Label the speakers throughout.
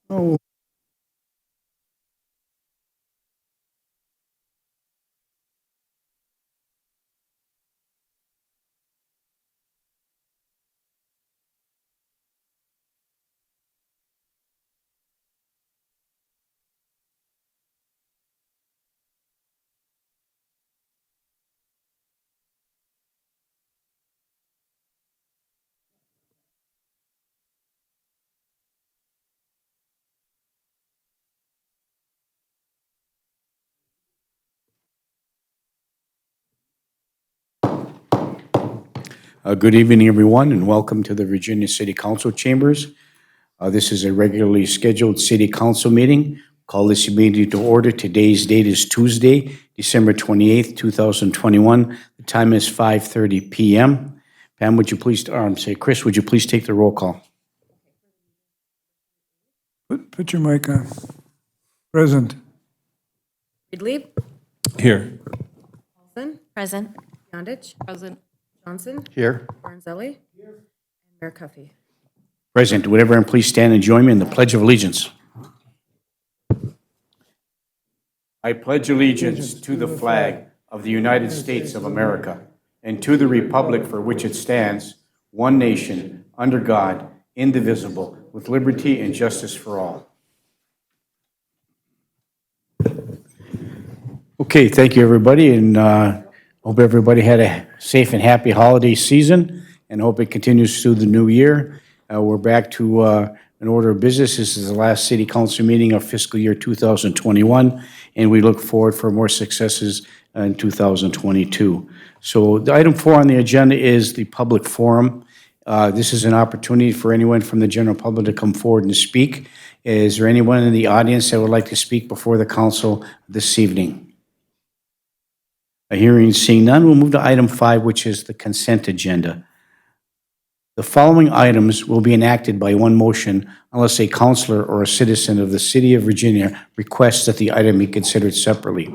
Speaker 1: Oh, good evening, everyone, and welcome to the Virginia City Council Chambers. This is a regularly scheduled City Council meeting. Call this meeting to order. Today's date is Tuesday, December 28th, 2021. The time is 5:30 p.m. Pam, would you please, Chris, would you please take the roll call?
Speaker 2: Put your mic on. Present.
Speaker 3: Ridley.
Speaker 2: Here.
Speaker 3: Paulson.
Speaker 4: Present.
Speaker 3: Yondich. Present. Johnson.
Speaker 1: Here.
Speaker 3: Barnzelli. Here. And Mayor Cuffey.
Speaker 1: Present. Would everyone please stand and join me in the Pledge of Allegiance? I pledge allegiance to the flag of the United States of America and to the republic for which it stands, one nation, under God, indivisible, with liberty and justice for all. Okay, thank you, everybody, and hope everybody had a safe and happy holiday season, and hope it continues through the new year. We're back to an order of business. This is the last City Council meeting of fiscal year 2021, and we look forward for more successes in 2022. So the item 4 on the agenda is the public forum. This is an opportunity for anyone from the general public to come forward and speak. Is there anyone in the audience that would like to speak before the council this evening? A hearing seeing none, we'll move to item 5, which is the consent agenda. The following items will be enacted by one motion unless a councilor or a citizen of the City of Virginia requests that the item be considered separately.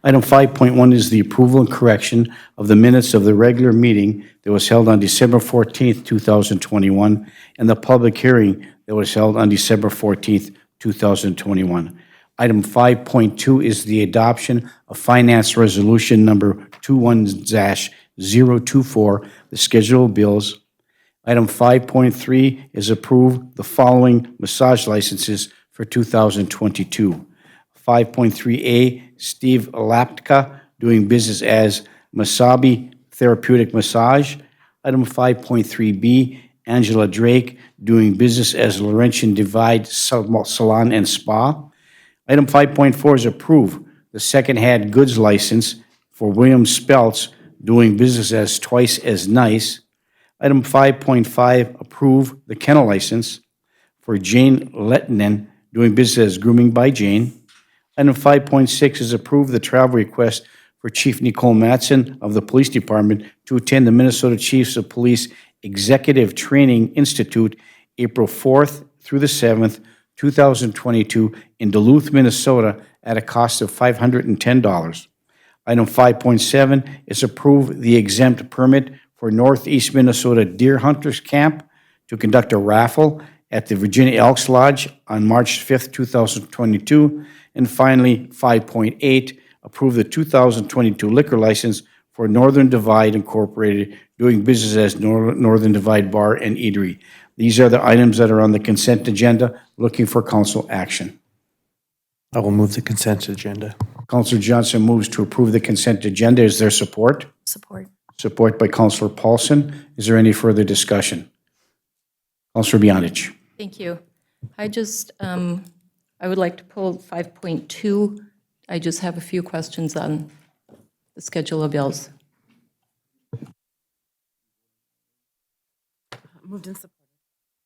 Speaker 1: Item 5.1 is the approval and correction of the minutes of the regular meeting that was held on December 14th, 2021, and the public hearing that was held on December 14th, 2021. Item 5.2 is the adoption of Finance Resolution Number 21-024, the schedule of bills. Item 5.3 is approve the following massage licenses for 2022. 5.3A, Steve Laptka, doing business as Masabi Therapeutic Massage. Item 5.3B, Angela Drake, doing business as Laurentian Divide Salon and Spa. Item 5.4 is approve the second-hand goods license for William Speltz, doing business as Twice as Nice. Item 5.5, approve the kennel license for Jane Lettinen, doing business as Grooming by Jane. Item 5.6 is approve the travel request for Chief Nicole Mattson of the Police Department to attend the Minnesota Chiefs of Police Executive Training Institute, April 4th through the 7th, 2022, in Duluth, Minnesota, at a cost of $510. Item 5.7 is approve the exempt permit for Northeast Minnesota Deer Hunters Camp to conduct a raffle at the Virginia Elks Lodge on March 5th, 2022. And finally, 5.8, approve the 2022 liquor license for Northern Divide Incorporated, doing business as Northern Divide Bar and Eatery. These are the items that are on the consent agenda, looking for council action.
Speaker 5: I will move the consent agenda.
Speaker 1: Councilor Johnson moves to approve the consent agenda. Is there support?
Speaker 4: Support.
Speaker 1: Support by Councilor Paulson. Is there any further discussion? Councilor Bionich.
Speaker 3: Thank you. I would like to pull 5.2. I just have a few questions on the schedule of bills. Moved and supported.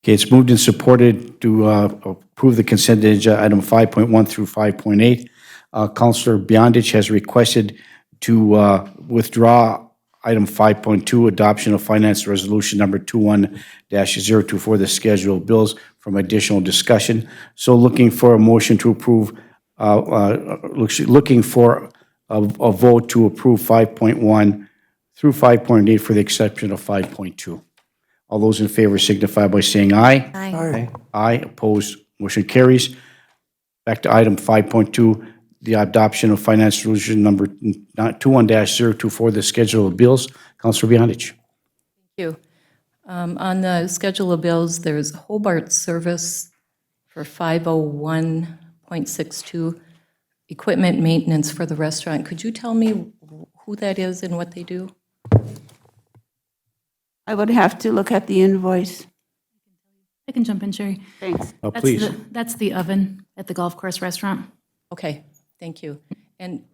Speaker 1: Okay, it's moved and supported to approve the consent agenda, item 5.1 through 5.8. Councilor Bionich has requested to withdraw item 5.2, adoption of Finance Resolution Number 21-024, the schedule of bills, from additional discussion. So looking for a motion to approve, looking for a vote to approve 5.1 through 5.8 for the exception of 5.2. All those in favor signify by saying aye.
Speaker 4: Aye.
Speaker 5: Aye.
Speaker 1: Aye, opposed, Motion carries. Back to item 5.2, the adoption of finance resolution number 21-024, the schedule of bills. Councilor Beyondich.
Speaker 3: Thank you. On the schedule of bills, there's Hobart Service for 501.62, equipment maintenance for the restaurant. Could you tell me who that is and what they do?
Speaker 4: I would have to look at the invoice.
Speaker 6: I can jump in, Sherry.
Speaker 4: Thanks.
Speaker 1: Please.
Speaker 6: That's the oven at the golf course restaurant.
Speaker 3: Okay, thank you. And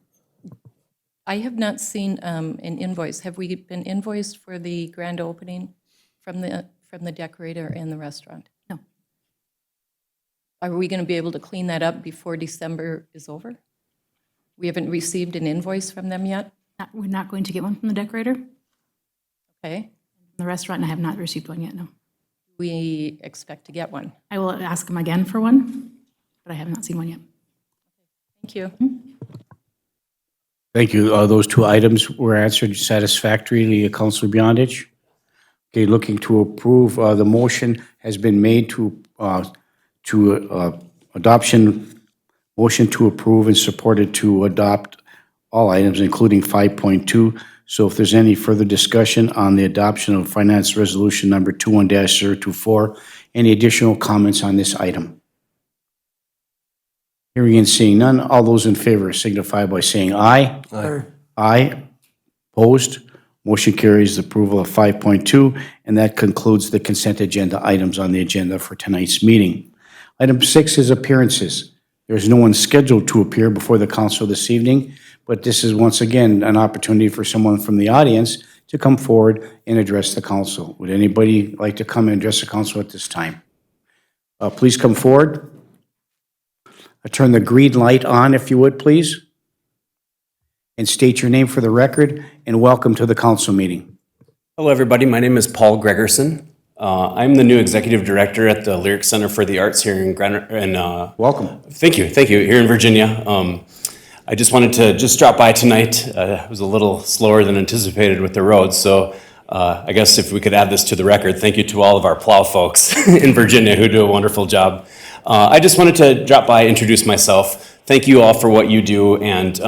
Speaker 3: I have not seen an invoice. Have we been invoiced for the grand opening from the decorator and the restaurant?
Speaker 6: No.
Speaker 3: Are we going to be able to clean that up before December is over? We haven't received an invoice from them yet?
Speaker 6: We're not going to get one from the decorator.
Speaker 3: Okay.
Speaker 6: The restaurant, and I have not received one yet, no.
Speaker 3: We expect to get one.
Speaker 6: I will ask them again for one, but I have not seen one yet.
Speaker 3: Thank you.
Speaker 1: Thank you. Those two items were answered satisfactorily, Councilor Beyondich. Okay, looking to approve, the motion has been made to adoption, motion to approve and supported to adopt all items, including 5.2. So if there's any further discussion on the adoption of finance resolution number 21-024, any additional comments on this item? Hearing and seeing none, all those in favor signify by saying aye.
Speaker 2: Aye.
Speaker 1: Aye. Opposed? Motion carries the approval of 5.2, and that concludes the consent agenda items on the agenda for tonight's meeting. Item 6 is appearances. There's no one scheduled to appear before the council this evening, but this is once again an opportunity for someone from the audience to come forward and address the council. Would anybody like to come and address the council at this time? Please come forward. Turn the green light on, if you would, please. And state your name for the record, and welcome to the council meeting.
Speaker 7: Hello, everybody. My name is Paul Gregerson. I'm the new executive director at the Lyric Center for the Arts here in
Speaker 1: Welcome.
Speaker 7: Thank you, here in Virginia. I just wanted to drop by tonight. It was a little slower than anticipated with the roads, so I guess if we could add this to the record, thank you to all of our plow folks in Virginia who do a wonderful job. I just wanted to drop by, introduce myself. Thank you all for what you do, and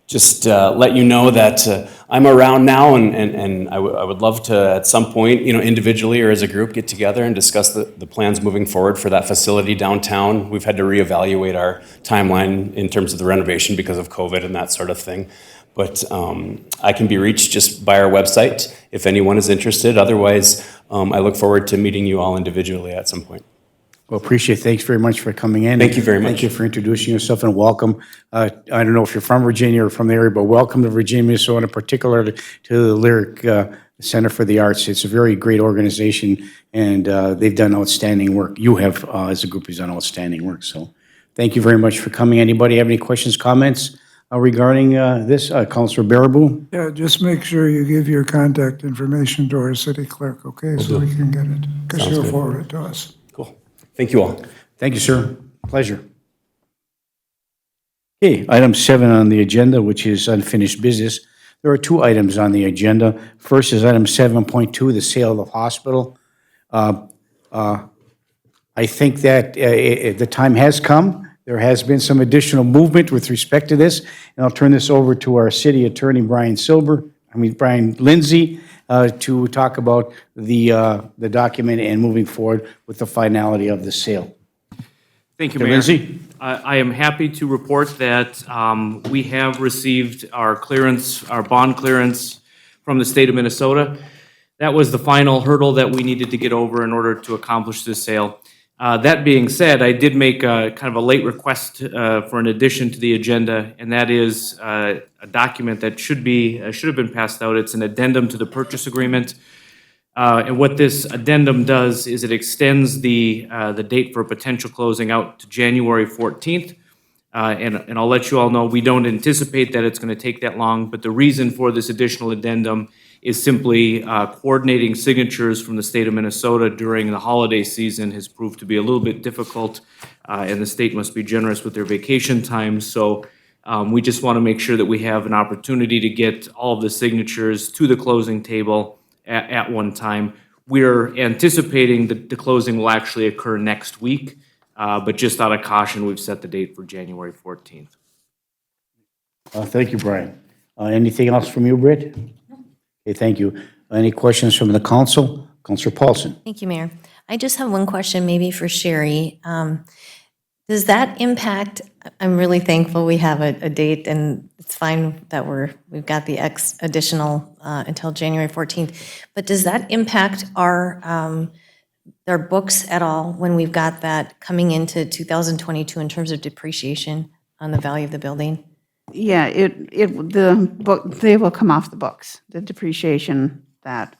Speaker 7: just let you know that I'm around now, and I would love to, at some point, individually or as a group, get together and discuss the plans moving forward for that facility downtown. We've had to reevaluate our timeline in terms of the renovation because of COVID and that sort of thing. But I can be reached just by our website if anyone is interested. Otherwise, I look forward to meeting you all individually at some point.
Speaker 1: Well, appreciate it. Thanks very much for coming in.
Speaker 7: Thank you very much.
Speaker 1: Thank you for introducing yourself, and welcome. I don't know if you're from Virginia or from the area, but welcome to Virginia, Minnesota, in particular to the Lyric Center for the Arts. It's a very great organization, and they've done outstanding work. You have, as a group, has done outstanding work. So thank you very much for coming. Anybody have any questions, comments regarding this? Councilor Baraboo?
Speaker 2: Yeah, just make sure you give your contact information to our city clerk, okay? So we can get it, because she'll forward it to us.
Speaker 7: Cool. Thank you all.
Speaker 1: Thank you, sir. Pleasure. Okay, item 7 on the agenda, which is unfinished business. There are 2 items on the agenda. First is item 7.2, the sale of the hospital. I think that the time has come. There has been some additional movement with respect to this, and I'll turn this over to our city attorney, Brian Lindsay, to talk about the document and moving forward with the finality of the sale.
Speaker 8: Thank you,
Speaker 1: Mr.
Speaker 8: Mayor.
Speaker 1: Lindsay?
Speaker 8: I am happy to report that we have received our clearance, our bond clearance from the state of Minnesota. That was the final hurdle that we needed to get over in order to accomplish this sale. That being said, I did make kind of a late request for an addition to the agenda, and that is a document that should have been passed out. It's an addendum to the purchase agreement. And what this addendum does is it extends the date for potential closing out to January 14th. And I'll let you all know, we don't anticipate that it's going to take that long, but the reason for this additional addendum is simply coordinating signatures from the state of Minnesota during the holiday season has proved to be a little bit difficult, and the state must be generous with their vacation time. So we just want to make sure that we have an opportunity to get all of the signatures to the closing table at one time. We're anticipating that the closing will actually occur next week, But just out of caution, we've set the date for January 14th.
Speaker 1: Thank you, Brian. Anything else from you, Britt? Okay, thank you. Any questions from the council? Councilor Paulson.
Speaker 9: Thank you, Mayor. I just have one question, maybe for Sherry. Does that impact, I'm really thankful we have a date, and it's fine that we've got the additional until January 14th, but does that impact our books at all when we've got that coming into 2022 in terms of depreciation on the value of the building?
Speaker 4: Yeah, they will come off the books, the depreciation that.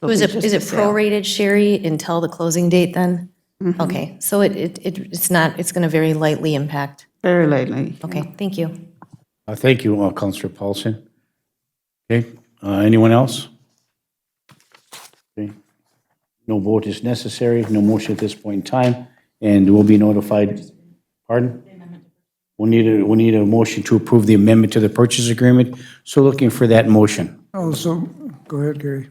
Speaker 9: So is it prorated, Sherry, until the closing date then? Okay, so it's not, it's going to very lightly impact.
Speaker 4: Very lightly.
Speaker 9: Okay, thank you.
Speaker 1: Thank you, Councilor Paulson. Okay, anyone else? Okay. No vote is necessary, no motion at this point in time, and we'll be notified. Pardon? We need a motion to approve the amendment to the purchase agreement, so looking for that motion.
Speaker 2: Also, go ahead, Gary.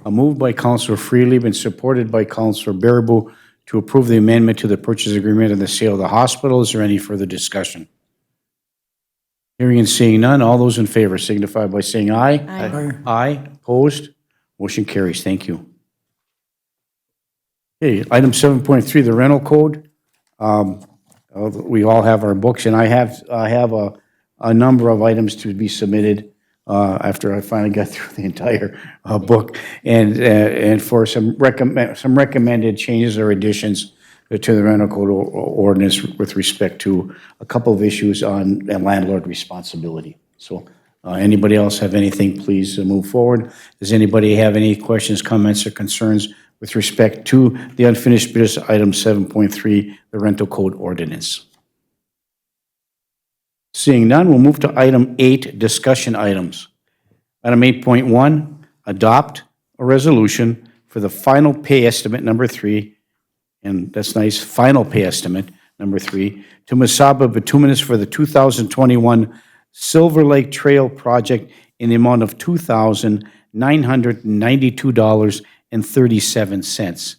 Speaker 1: A move by Councilor Freely and supported by Councilor Baraboo to approve the amendment to the purchase agreement and the sale of the hospital. Is there any further discussion? Hearing and seeing none, all those in favor signify by saying aye.
Speaker 2: Aye.
Speaker 1: Aye, opposed? Motion carries. Thank you. Okay, item 7.3, the rental code. We all have our books, and I have a number of items to be submitted after I finally got through the entire book, and for some recommended changes or additions to the rental code ordinance with respect to a couple of issues on landlord responsibility. So anybody else have anything, please move forward. Does anybody have any questions, comments, or concerns with respect to the unfinished business item 7.3, the rental code ordinance? Seeing none, we'll move to item 8, discussion items. Item 8.1, adopt a resolution for the final pay estimate number 3, and that's nice, final pay estimate number 3, to Masaba Bituminous for the 2021 Silver Lake Trail project in the amount of $2,992.37.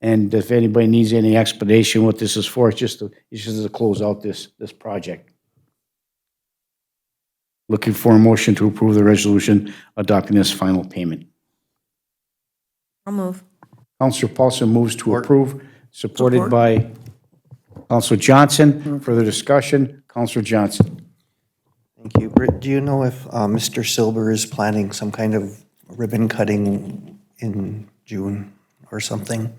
Speaker 1: And if anybody needs any explanation what this is for, it's just to close out this project. Looking for a motion to approve the resolution adopting this final payment.
Speaker 9: I'll move.
Speaker 1: Councilor Paulson moves to approve, supported by Councilor Johnson. Further discussion, Councilor Johnson.
Speaker 5: Thank you. Britt, do you know if Mr. Silber is planning some kind of ribbon cutting in June or something?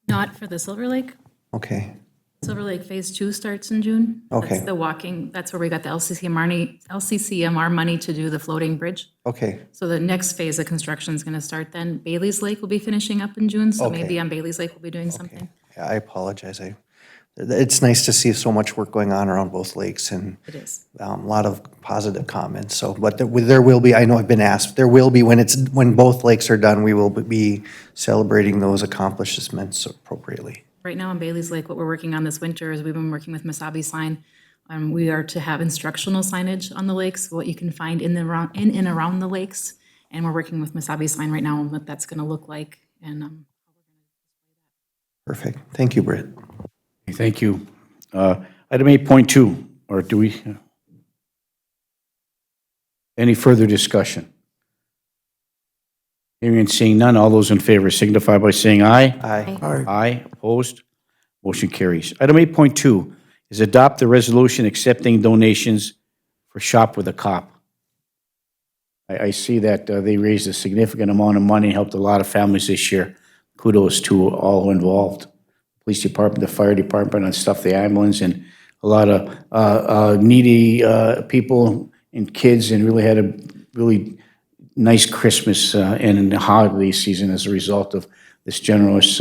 Speaker 6: Not for the Silver Lake.
Speaker 5: Okay,
Speaker 6: Silver Lake Phase 2 starts in June.
Speaker 5: Okay.
Speaker 6: That's the walking, that's where we got the LCCMR money to do the floating bridge.
Speaker 5: okay,
Speaker 6: So the next phase of construction is going to start then. Bailey's Lake will be finishing up in June, so
Speaker 5: Okay.
Speaker 6: maybe on Bailey's Lake we'll be doing something.
Speaker 5: yeah, I apologize. It's nice to see so much work going on around both lakes, and
Speaker 6: It is.
Speaker 5: a lot of positive comments. So, but there will be, I know I've been asked, there will be, when both lakes are done, we will be celebrating those accomplishments appropriately.
Speaker 6: Right now on Bailey's Lake, what we're working on this winter is we've been working with Masabi Sign. We are to have instructional signage on the lakes, what you can find in and around the lakes. And we're working with Masabi Sign right now on what that's going to look like. And
Speaker 5: Perfect. Thank you, Britt.
Speaker 1: Thank you. Item 8.2, or do we? Any further discussion? Hearing and seeing none, all those in favor signify by saying aye.
Speaker 5: Aye.
Speaker 2: Aye.
Speaker 1: Aye, opposed? Motion carries. Item 8.2 is adopt the resolution accepting donations for Shop with a Cop. I see that they raised a significant amount of money, helped a lot of families this year. Kudos to all involved. Police department, the fire department, and stuff, the ambulance, and a lot of needy people and kids, and really had a really nice Christmas and the holiday season as a result of this generous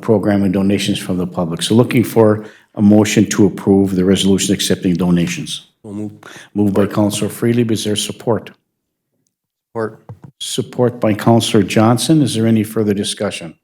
Speaker 1: program and donations from the public. So looking for a motion to approve the resolution accepting donations. Moved by Councilor Freely, is there support?
Speaker 5: Support.
Speaker 1: Support by Councilor Johnson. Is there any further discussion?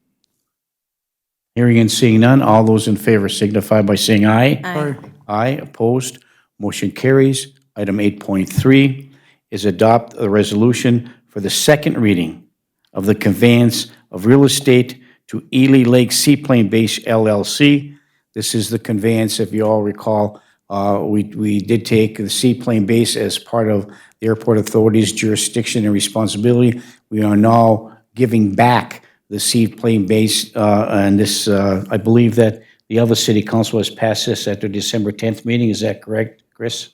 Speaker 1: Hearing and seeing none, all those in favor signify by saying aye.
Speaker 2: Aye.
Speaker 1: Aye, opposed, motion carries. Item 8.3 is adopt a resolution for the second reading of the conveyance of real estate to Ely Lake Seaplane Base LLC. This is the conveyance, if you all recall, we did take the seaplane base as part of the Airport Authority's jurisdiction and responsibility. We are now giving back the seaplane base, and this, I believe that the other city council has passed this at their December 10th meeting. Is that correct, Chris?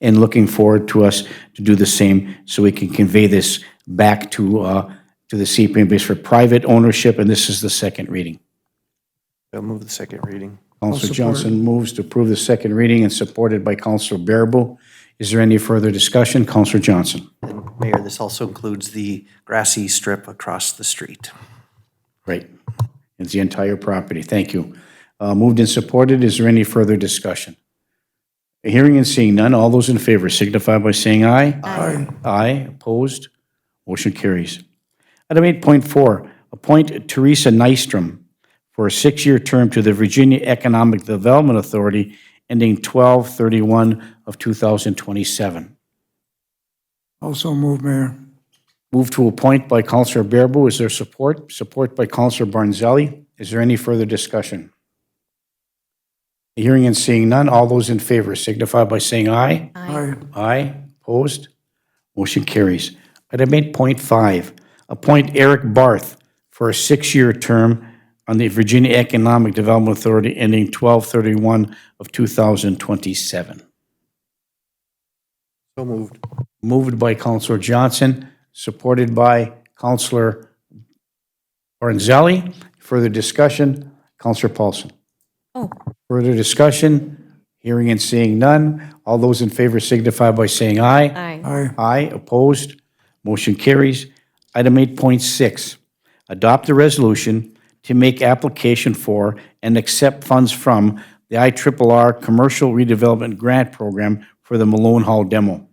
Speaker 1: And looking forward to us to do the same so we can convey this back to the seaplane base for private ownership, and this is the second reading.
Speaker 5: I'll move the second reading.
Speaker 1: Councilor Johnson moves to approve the second reading and supported by Councilor Bearable. Is there any further discussion? Councilor Johnson.
Speaker 5: And Mayor, this also includes the grassy strip across the street.
Speaker 1: Great. It's the entire property. Thank you. Moved and supported. Is there any further discussion? Hearing and seeing none, all those in favor signify by saying aye.
Speaker 2: Aye.
Speaker 1: Aye. Opposed? Motion carries. Item 8.4, appoint Teresa Nystrom for a 6-year term to the Virginia Economic Development Authority ending 12/31 of 2027.
Speaker 2: Also move, Mayor.
Speaker 1: Move to appoint by Councilor Bearable. Is there support? Support by Councilor Barnzelli. Is there any further discussion? Hearing and seeing none, all those in favor signify by saying aye.
Speaker 2: Aye.
Speaker 1: Aye. Opposed? Motion carries. Item 8.5, appoint Eric Barth for a 6-year term on the Virginia Economic Development Authority ending 12/31 of 2027.
Speaker 5: So moved.
Speaker 1: Moved by Councilor Johnson, supported by Councilor Barnzelli. Further discussion? Councilor Paulson.
Speaker 9: Oh.
Speaker 1: Further discussion? Hearing and seeing none. All those in favor signify by saying aye.
Speaker 9: Aye.
Speaker 2: Aye.
Speaker 1: Aye. Opposed? Motion carries. Item 8.6, adopt a resolution to make application for and accept funds from the IRRR Commercial Redevelopment Grant Program for the Malone Hall demo.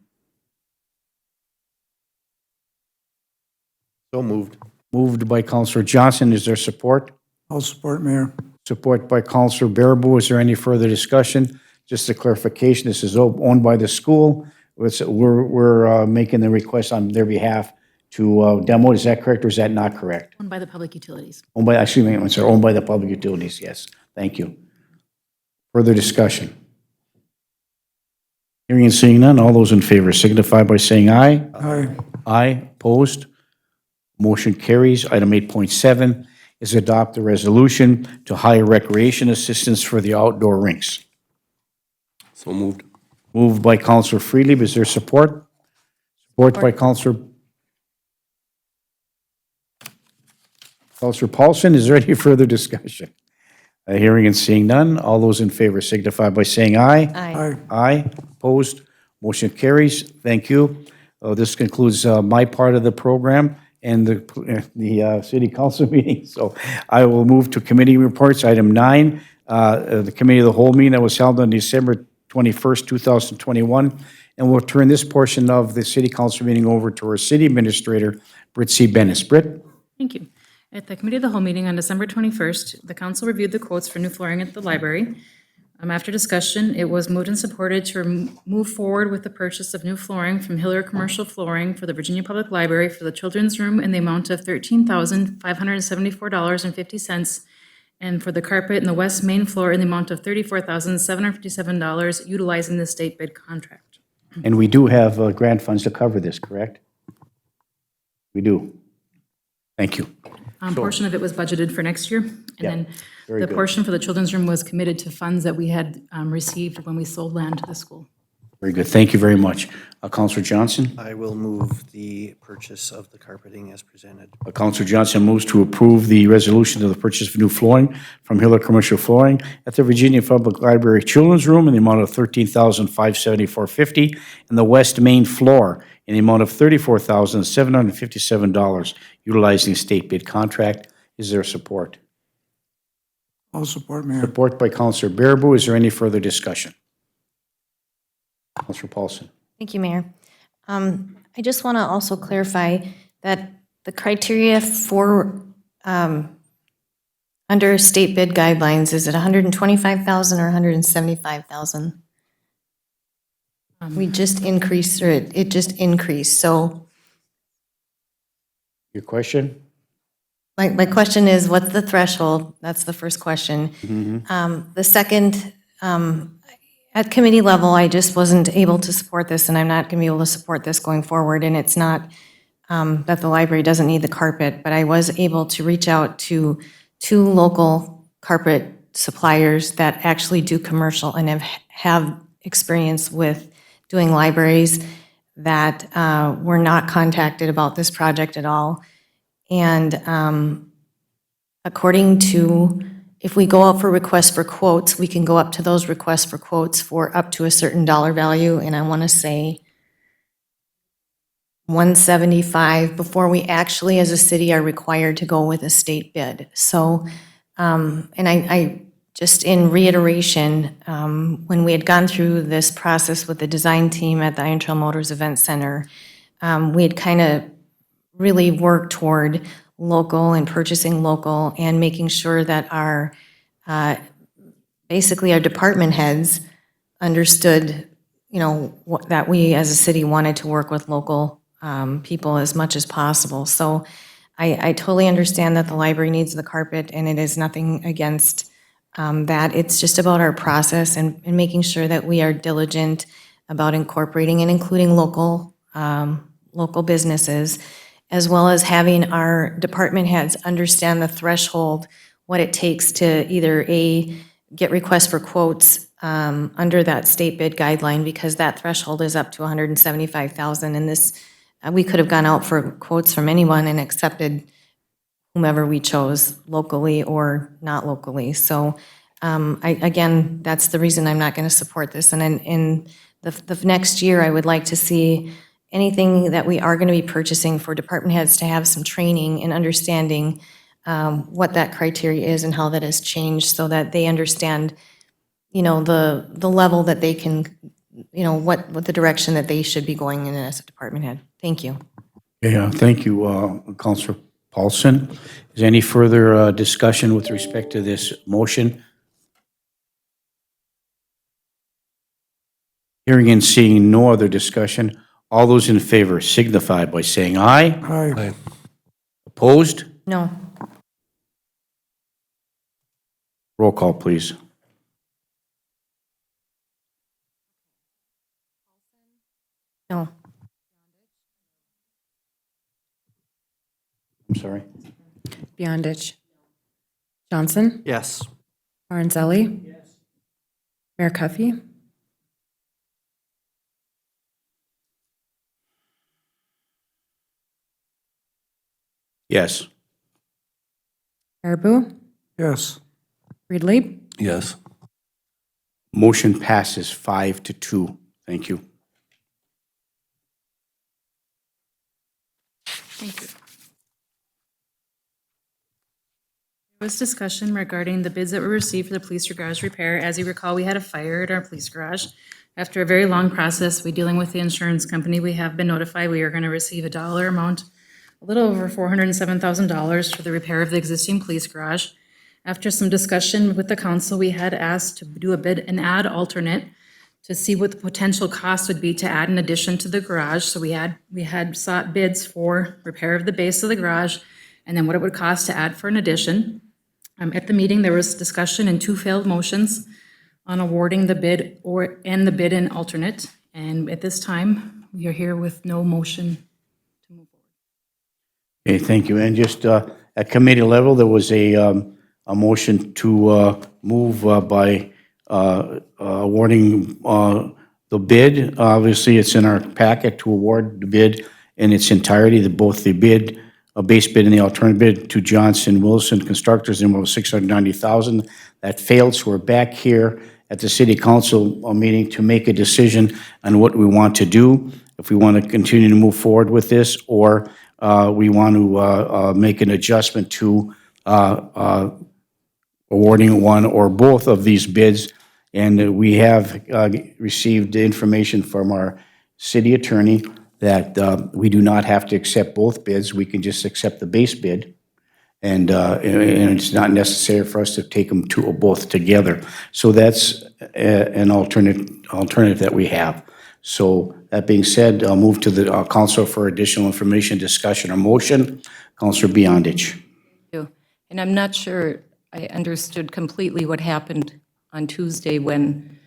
Speaker 5: So moved.
Speaker 1: Moved by Councilor Johnson. Is there support?
Speaker 2: I'll support, Mayor.
Speaker 1: Support by Councilor Bearable. Is there any further discussion? Just a clarification, this is owned by the school. We're making the request on their behalf to demo. Is that correct or is that not correct?
Speaker 6: Owned by the public utilities.
Speaker 1: Owned by, excuse me, I'm sorry, owned by the public utilities, yes. Thank you. Further discussion? Hearing and seeing none, all those in favor signify by saying aye.
Speaker 2: Aye.
Speaker 1: Aye. Opposed? Motion carries. Item 8.7 is adopt a resolution to hire recreation assistants for the outdoor rinks.
Speaker 10: So moved.
Speaker 1: Moved by Councilor Freely. Is there support? Support by Councilor Paulson. Is there any further discussion? Hearing and seeing none, all those in favor signify by saying aye.
Speaker 9: Aye.
Speaker 2: Aye.
Speaker 1: Aye. Opposed? Motion carries. Thank you. This concludes my part of the program and the city council meeting. So I will move to committee reports. Item 9, the committee of the whole meeting that was held on December 21st, 2021. And we'll turn this portion of the city council meeting over to our city administrator, Britt C. Bennis. Britt?
Speaker 6: Thank you. At the Committee of the Whole meeting on December 21st, the council reviewed the quotes for new flooring at the library. After discussion, it was moved and supported to move forward with the purchase of new flooring from Hiller Commercial Flooring for the Virginia Public Library for the children's room in the amount of $13,574.50, and for the carpet in the west main floor in the amount of $34,757, utilizing the state bid contract.
Speaker 1: And we do have grant funds to cover this, correct? We do. Thank you.
Speaker 6: Portion of it was budgeted for next year, and then
Speaker 1: very
Speaker 6: the
Speaker 1: good.
Speaker 6: portion for the children's room was committed to funds that we had received when we sold land to the school.
Speaker 1: Very good. Thank you very much. Councilor Johnson?
Speaker 5: I will move the purchase of the carpeting as presented.
Speaker 1: Councilor Johnson moves to approve the resolution of the purchase of new flooring from Hiller Commercial Flooring at the Virginia Public Library Children's Room in the amount of $13,574.50 and the west main floor in the amount of $34,757, utilizing the state bid contract. Is there support?
Speaker 2: I'll support, Mayor.
Speaker 1: Support by Councilor Bearable. Is there any further discussion? Councilor Paulson.
Speaker 9: Thank you, Mayor. I just want to also clarify that the criteria for, under state bid guidelines, is it 125,000 or 175,000? We just increased, or it just increased, so
Speaker 1: Your question?
Speaker 9: My question is, what's the threshold? That's the first question. The second, at committee level, I just wasn't able to support this, and I'm not going to be able to support this going forward. And it's not that the library doesn't need the carpet, but I was able to reach out to 2 local carpet suppliers that actually do commercial and have experience with doing libraries that were not contacted about this project at all. And according to, if we go out for requests for quotes, we can go up to those requests for quotes for up to a certain dollar value, and I want to say 175 before we actually, as a city, are required to go with a state bid. So, and I just in reiteration, when we had gone through this process with the design team at the Iron Trail Motors Event Center, we had kind of really worked toward local and purchasing local and making sure that our, basically our department heads understood, that we as a city wanted to work with local people as much as possible. So I totally understand that the library needs the carpet, and it is nothing against that. It's just about our process and making sure that we are diligent about incorporating and including local businesses, as well as having our department heads understand the threshold, what it takes to either get requests for quotes under that state bid guideline, because that threshold is up to $175,000, and this, we could have gone out for quotes from anyone and accepted whomever we chose, locally or not locally. So again, that's the reason I'm not going to support this. And in the next year, I would like to see anything that we are going to be purchasing for department heads to have some training and understanding what that criteria is and how that has changed, so that they understand, the level that they can, what the direction that they should be going in as a department head. Thank you.
Speaker 1: Yeah, thank you, Councilor Paulson. Is there any further discussion with respect to this motion? Hearing and seeing no other discussion, all those in favor signify by saying aye.
Speaker 2: Aye.
Speaker 1: Opposed?
Speaker 9: No.
Speaker 1: Roll call, please.
Speaker 9: No.
Speaker 1: I'm sorry.
Speaker 11: Beyondich. Johnson.
Speaker 5: Yes.
Speaker 11: Aranzelli. Yes. Mayor Cuffey.
Speaker 1: Yes.
Speaker 11: Baraboo.
Speaker 2: Yes.
Speaker 11: Ridley.
Speaker 10: Yes.
Speaker 1: Motion passes 5-2. Thank you.
Speaker 6: Thank you. There was discussion regarding the bids that were received for the police garage repair. As you recall, we had a fire at our police garage. After a very long process, we dealing with the insurance company, we have been notified we are going to receive a dollar amount, a little over $407,000 for the repair of the existing police garage. After some discussion with the council, we had asked to do a bid and add alternate to see what the potential cost would be to add an addition to the garage. So we had sought bids for repair of the base of the garage, and then what it would cost to add for an addition. At the meeting, there was discussion and 2 failed motions on awarding the bid and the bid and alternate. And at this time, we are here with no motion to move forward.
Speaker 1: Okay, thank you. And just at committee level, there was a motion to move by awarding the bid. Obviously, it's in our packet to award the bid in its entirety, both the bid, a base bid and the alternative bid to Johnson Wilson Constructors in about $690,000. That failed, so we're back here at the city council meeting to make a decision on what we want to do, if we want to continue to move forward with this, or we want to make an adjustment to awarding one or both of these bids. And we have received information from our city attorney that we do not have to accept both bids. We can just accept the base bid. And it's not necessary for us to take them two or both together. So that's an alternative that we have. So that being said, I'll move to the council for additional information, discussion, or motion. Councilor Beyondich.
Speaker 3: And I'm not sure I understood completely what happened on Tuesday when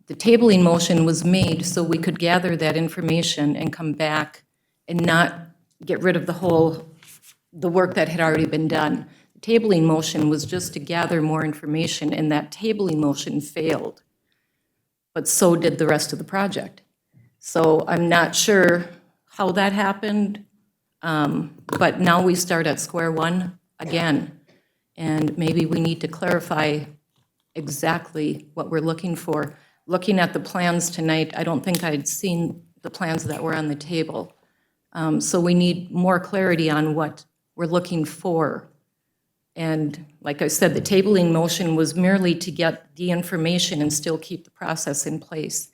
Speaker 3: the tabling motion was made so we could gather that information and come back and not get rid of the work that had already been done. The tabling motion was just to gather more information, and that tabling motion failed. But so did the rest of the project. So I'm not sure how that happened, but now we start at square one again. And maybe we need to clarify exactly what we're looking for. Looking at the plans tonight, I don't think I'd seen the plans that were on the table. So we need more clarity on what we're looking for. And like I said, the tabling motion was merely to get the information and still keep the process in place.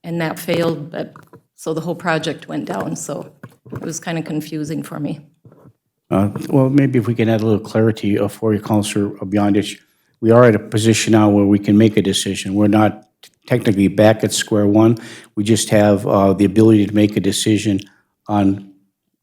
Speaker 3: And that failed, but, so the whole project went down, so it was kind of confusing for me.
Speaker 1: Well, maybe if we can add a little clarity for you, Counselor Beyondich. We are at a position now where we can make a decision. We're not technically back at square one. We just have the ability to make a decision on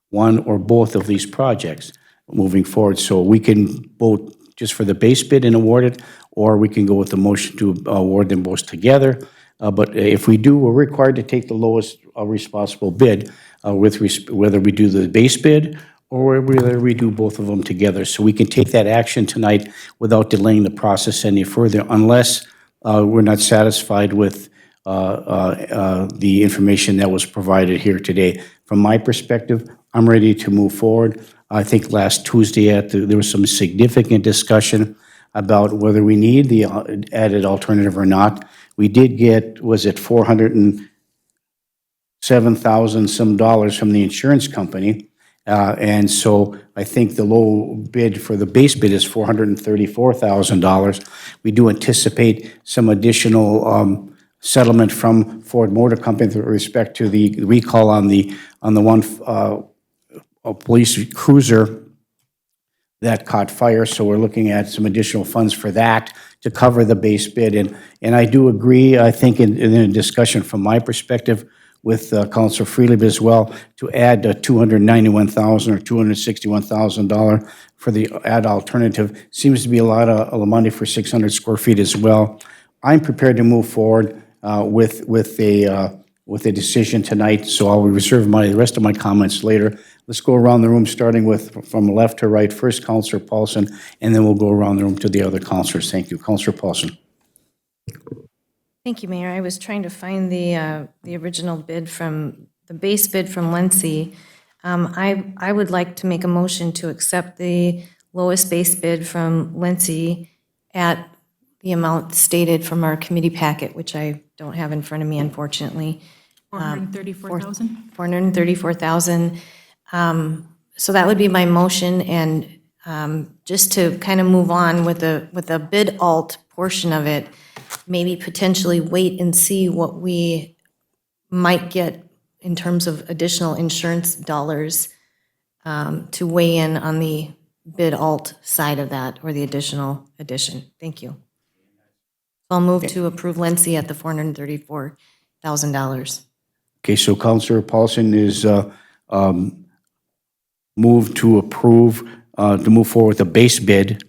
Speaker 1: one or both of these projects moving forward. So we can vote just for the base bid and award it, or we can go with the motion to award them both together. But if we do, we're required to take the lowest responsible bid whether we do the base bid or whether we do both of them together. So we can take that action tonight without delaying the process any further unless we're not satisfied with the information that was provided here today. From my perspective, I'm ready to move forward. I think last Tuesday there was some significant discussion about whether we need the added alternative or not. We did get, was it $407,000 some dollars from the insurance company. And so I think the low bid for the base bid is $434,000. We do anticipate some additional settlement from Ford Motor Company with respect to the recall on the one police cruiser that caught fire. So we're looking at some additional funds for that to cover the base bid. And I do agree, I think in a discussion from my perspective with Councilor Freely as well, to add $291,000 or $261,000 for the add alternative seems to be a lot of money for 600 square feet as well. I'm prepared to move forward with a decision tonight, so I'll reserve the rest of my comments later. Let's go around the room, starting with from left to right. First, Councilor Paulson, and then we'll go around the room to the other councilors. Thank you. Councilor Paulson.
Speaker 9: Thank you, Mayor. I was trying to find the original bid from, the base bid from Lency. I would like to make a motion to accept the lowest base bid from Lency at the amount stated from our committee packet, which I don't have in front of me, unfortunately.
Speaker 6: $434,000?
Speaker 9: $434,000. So that would be my motion, and just to kind of move on with the bid alt portion of it, maybe potentially wait and see what we might get in terms of additional insurance dollars to weigh in on the bid alt side of that, or the additional addition. Thank you. I'll move to approve Lency at the $434,000.
Speaker 1: Okay, so Councilor Paulson is moved to approve, to move forward with the base bid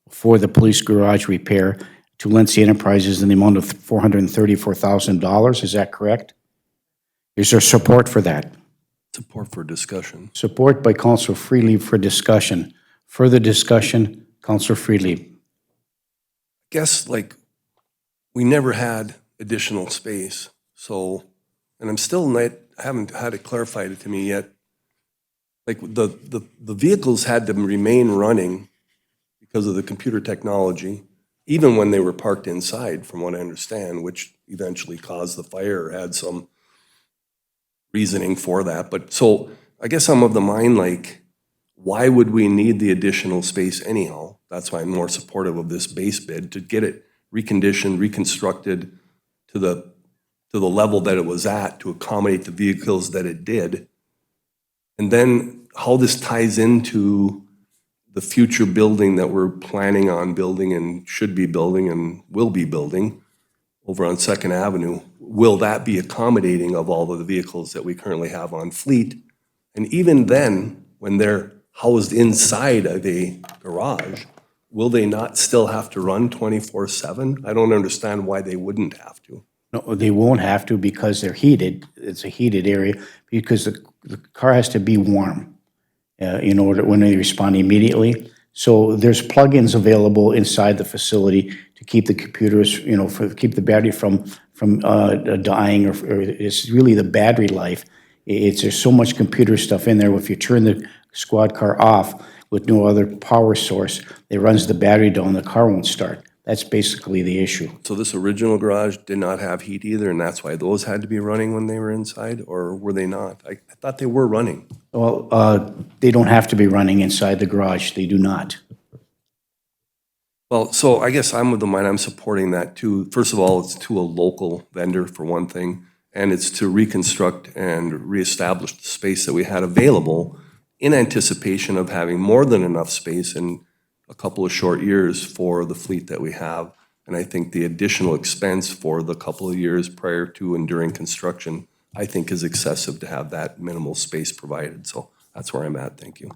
Speaker 1: for the police garage repair to Lency Enterprises in the amount of $434,000. Is that correct? Is there support for that?
Speaker 10: Support for discussion.
Speaker 1: Support by Councilor Freely for discussion. Further discussion, Councilor Freely.
Speaker 10: Guess like we never had additional space, so, and I'm still not, haven't had it clarified to me yet. Like the vehicles had to remain running because of the computer technology, even when they were parked inside, from what I understand, which eventually caused the fire or had some reasoning for that. But so I guess I'm of the mind, like, why would we need the additional space anyhow? That's why I'm more supportive of this base bid, to get it reconditioned, reconstructed to the level that it was at to accommodate the vehicles that it did. And then how this ties into the future building that we're planning on building and should be building and will be building over on 2nd Avenue. Will that be accommodating of all of the vehicles that we currently have on fleet? And even then, when they're housed inside of a garage, will they not still have to run 24/7? I don't understand why they wouldn't have to.
Speaker 1: No, they won't have to because they're heated. It's a heated area because the car has to be warm in order when they respond immediately. So there's plugins available inside the facility to keep the computers, keep the battery from dying, or it's really the battery life. There's so much computer stuff in there. If you turn the squad car off with no other power source, it runs the battery down, the car won't start. That's basically the issue.
Speaker 10: So this original garage did not have heat either, and that's why those had to be running when they were inside, or were they not? I thought they were running.
Speaker 1: Well, they don't have to be running inside the garage. They do not.
Speaker 10: Well, so I guess I'm of the mind I'm supporting that too. First of all, it's to a local vendor for one thing, and it's to reconstruct and reestablish the space that we had available in anticipation of having more than enough space in a couple of short years for the fleet that we have. And I think the additional expense for the couple of years prior to and during construction, I think is excessive to have that minimal space provided. So that's where I'm at. Thank you.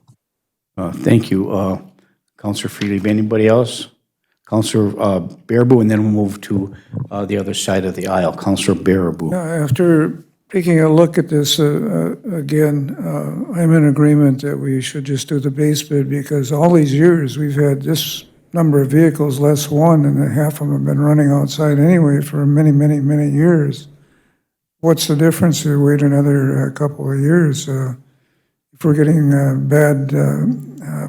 Speaker 1: Thank you, Councilor Freely. Anybody else? Councilor Baraboo, and then we'll move to the other side of the aisle. Councilor Baraboo.
Speaker 2: After taking a look at this again, I'm in agreement that we should just do the base bid because all these years we've had this number of vehicles less one, and half of them have been running outside anyway for many, many, many years. What's the difference if we wait another couple of years? If we're getting bad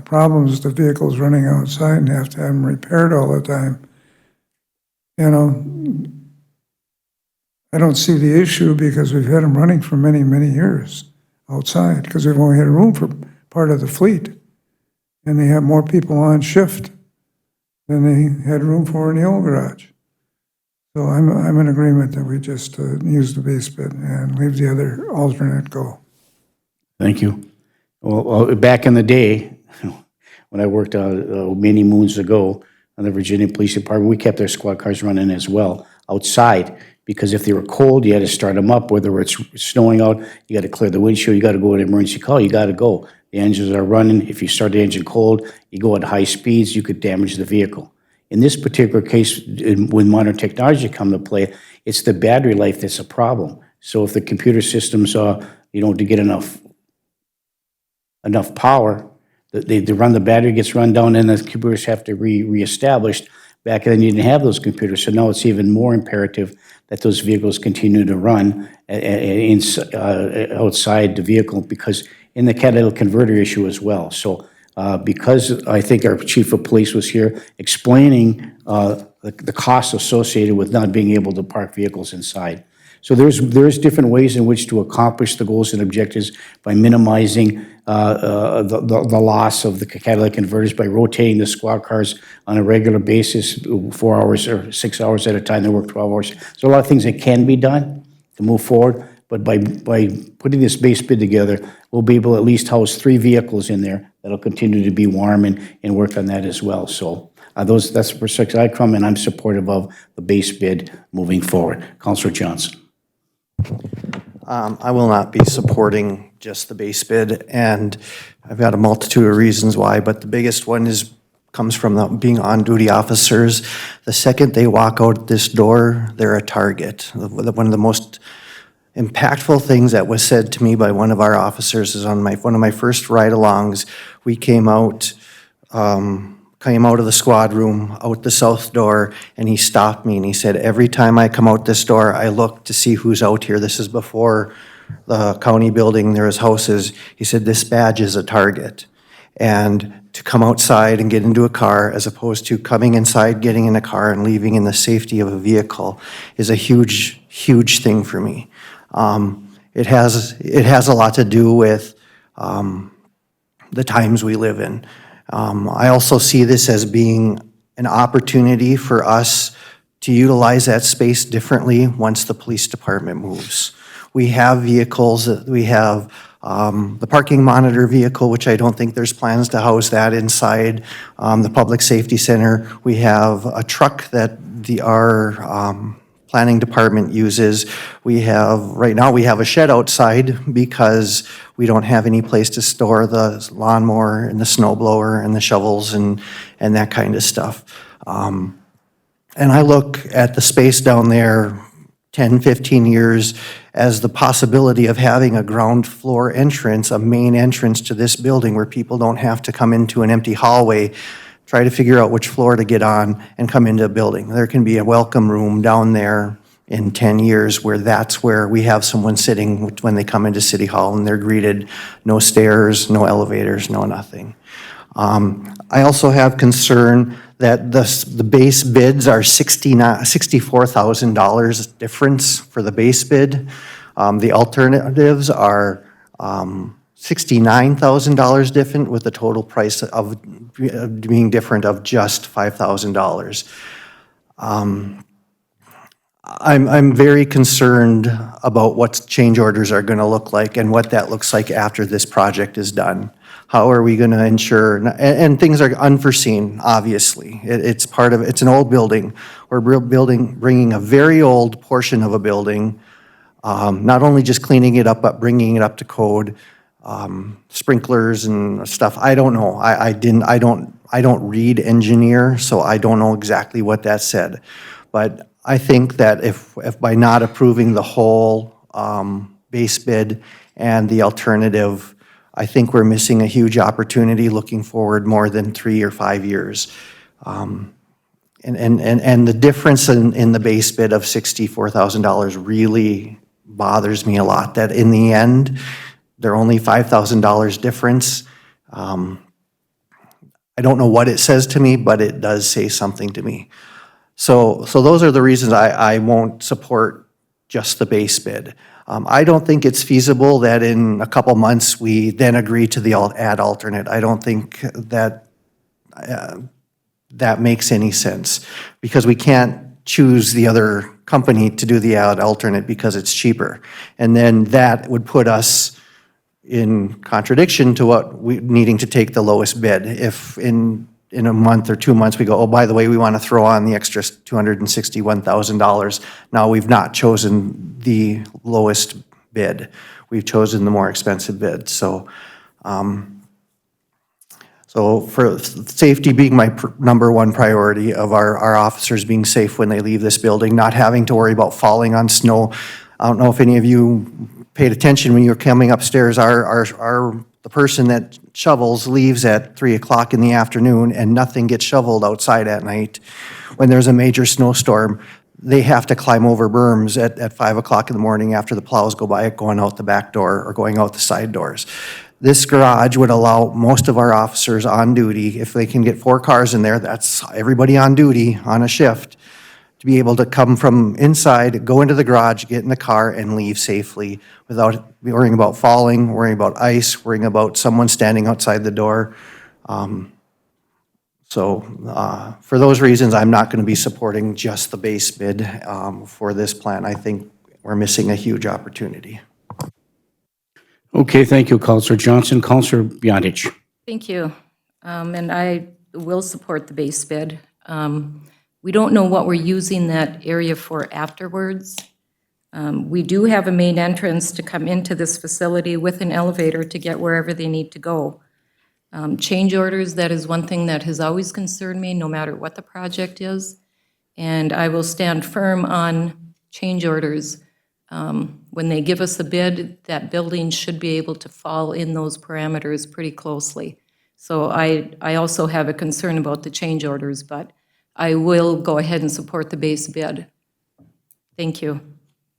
Speaker 2: problems with the vehicles running outside and have to have them repaired all the time, I don't see the issue because we've had them running for many, many years outside because we've only had room for part of the fleet. And they have more people on shift than they had room for in the old garage. So I'm in agreement that we just use the base bid and leave the other alternate go.
Speaker 1: Thank you. Well, back in the day, when I worked many moons ago on the Virginia Police Department, we kept our squad cars running as well outside because if they were cold, you had to start them up. Whether it's snowing out, you got to clear the windshield, you got to go to an emergency call, you got to go. The engines are running. If you start the engine cold, you go at high speeds, you could damage the vehicle. In this particular case, when modern technology come to play, it's the battery life that's a problem. So if the computer systems, to get enough power, they run, the battery gets run down, and the computers have to reestablished. Back then, you didn't have those computers, so now it's even more imperative that those vehicles continue to run outside the vehicle, because in the catalytic converter issue as well. So because I think our chief of police was here explaining the costs associated with not being able to park vehicles inside. So there's different ways in which to accomplish the goals and objectives by minimizing the loss of the catalytic converters by rotating the squad cars on a regular basis, 4 hours or 6 hours at a time. They work 12 hours. So a lot of things that can be done to move forward, but by putting this base bid together, we'll be able to at least house 3 vehicles in there that'll continue to be warm and work on that as well. So that's the perspective I come, and I'm supportive of the base bid moving forward. Councilor Johnson.
Speaker 5: I will not be supporting just the base bid, and I've got a multitude of reasons why, but the biggest one comes from being on-duty officers. The second they walk out this door, they're a target. One of the most impactful things that was said to me by one of our officers is on one of my first ride-alongs. We came out of the squad room, out the south door, and he stopped me and he said, every time I come out this door, I look to see who's out here. This is before the county building, there was houses. He said, this badge is a target. And to come outside and get into a car as opposed to coming inside, getting in a car and leaving in the safety of a vehicle is a huge, huge thing for me. It has a lot to do with the times we live in. I also see this as being an opportunity for us to utilize that space differently once the police department moves. We have vehicles, we have the parking monitor vehicle, which I don't think there's plans to house that inside the public safety center. We have a truck that our planning department uses. Right now, we have a shed outside because we don't have any place to store the lawnmower and the snow blower and the shovels and that kind of stuff. And I look at the space down there 10, 15 years as the possibility of having a ground floor entrance, a main entrance to this building where people don't have to come into an empty hallway, try to figure out which floor to get on and come into a building. There can be a welcome room down there in 10 years where that's where we have someone sitting when they come into City Hall and they're greeted, no stairs, no elevators, no nothing. I also have concern that the base bids are $64,000 difference for the base bid. The alternatives are $69,000 different, with the total price of being different of just $5,000. I'm very concerned about what change orders are going to look like and what that looks like after this project is done. How are we going to ensure, and things are unforeseen, obviously. It's an old building. We're bringing a very old portion of a building, not only just cleaning it up, but bringing it up to code, sprinklers and stuff. I don't know. I don't read engineer, so I don't know exactly what that said. But I think that if by not approving the whole base bid and the alternative, I think we're missing a huge opportunity looking forward more than 3 or 5 years. And the difference in the base bid of $64,000 really bothers me a lot, that in the end, they're only $5,000 difference. I don't know what it says to me, but it does say something to me. So those are the reasons I won't support just the base bid. I don't think it's feasible that in a couple months we then agree to the add alternate. I don't think that that makes any sense, because we can't choose the other company to do the add alternate because it's cheaper. And then that would put us in contradiction to what we needing to take the lowest bid. If in a month or 2 months we go, oh, by the way, we want to throw on the extra $261,000. Now we've not chosen the lowest bid. We've chosen the more expensive bid. So for safety being my number one priority of our officers being safe when they leave this building, not having to worry about falling on snow. I don't know if any of you paid attention when you were coming upstairs. The person that shovels leaves at 3 o'clock in the afternoon, and nothing gets shoveled outside at night. When there's a major snowstorm, they have to climb over berms at 5 o'clock in the morning after the plows go by, going out the back door or going out the side doors. This garage would allow most of our officers on duty, if they can get 4 cars in there, that's everybody on duty on a shift, to be able to come from inside, go into the garage, get in the car, and leave safely without worrying about falling, worrying about ice, worrying about someone standing outside the door. For those reasons, I'm not going to be supporting just the base bid for this plan. I think we're missing a huge opportunity.
Speaker 1: Okay, thank you, Counselor Johnson. Counselor Beyondich.
Speaker 3: Thank you. And I will support the base bid. We don't know what we're using that area for afterwards. We do have a main entrance to come into this facility with an elevator to get wherever they need to go. Change orders, that is one thing that has always concerned me, no matter what the project is. And I will stand firm on change orders. When they give us a bid, that building should be able to fall in those parameters pretty closely. So I also have a concern about the change orders, but I will go ahead and support the base bid. Thank you.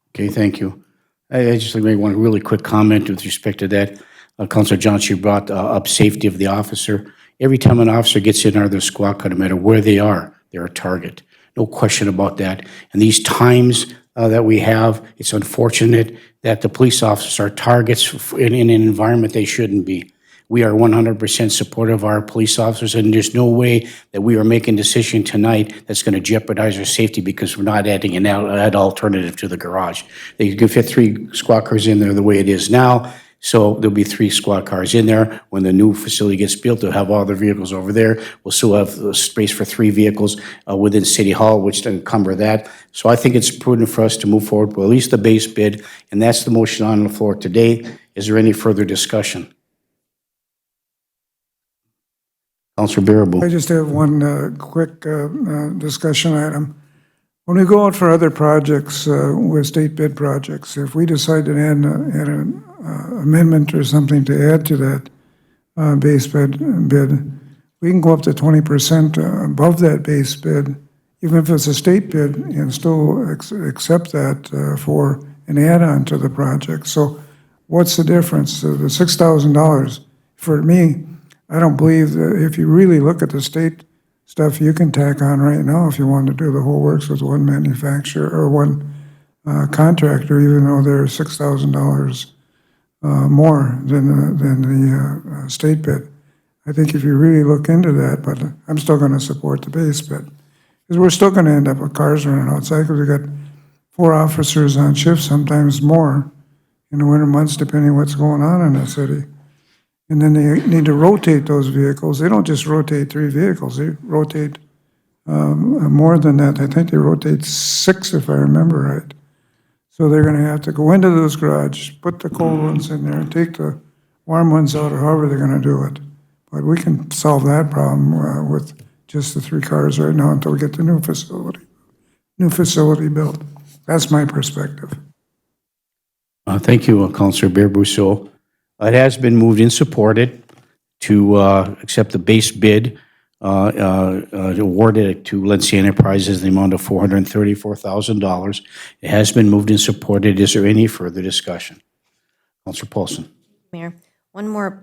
Speaker 1: Okay, thank you. I just make one really quick comment with respect to that. Councilor Johnson, you brought up safety of the officer. Every time an officer gets in out of their squad car, no matter where they are, they're a target. No question about that. And these times that we have, it's unfortunate that the police officers are targets in an environment they shouldn't be. We are 100% supportive of our police officers, and there's no way that we are making a decision tonight that's going to jeopardize our safety because we're not adding an alternative to the garage. They can fit 3 squad cars in there the way it is now. So there'll be 3 squad cars in there. When the new facility gets built, they'll have all their vehicles over there. We'll still have space for 3 vehicles within City Hall, which doesn't encumber that. So I think it's prudent for us to move forward with at least the base bid, and that's the motion on the floor today. Is there any further discussion? Councilor
Speaker 2: I
Speaker 1: Baraboo.
Speaker 2: just have one quick discussion item. When we go out for other projects with state bid projects, if we decide to add an amendment or something to add to that base bid, we can go up to 20% above that base bid, even if it's a state bid, and still accept that for an add-on to the project. So what's the difference? The $6,000, for me, I don't believe that if you really look at the state stuff you can tack on right now, if you want to do the whole works with one manufacturer or one contractor, even though they're $6,000 more than the state bid. I think if you really look into that, but I'm still going to support the base bid. Because we're still going to end up with cars running outside, because we got 4 officers on shift, sometimes more, in the winter months, depending what's going on in the city. And then they need to rotate those vehicles. They don't just rotate 3 vehicles, they rotate more than that. I think they rotate 6, if I remember right. So they're gonna have to go into those garages, put the cold ones in there, and take the warm ones out, or however they're gonna do it. But we can solve that problem with just the 3 cars right now until we get the new facility built. That's my perspective.
Speaker 1: Thank you, Councilor Baraboo. So it has been moved and supported to accept the base bid awarded to Lindsay Enterprises in the amount of $434,000. It has been moved and supported. Is there any further discussion? Councilor Paulson.
Speaker 9: Mayor, one more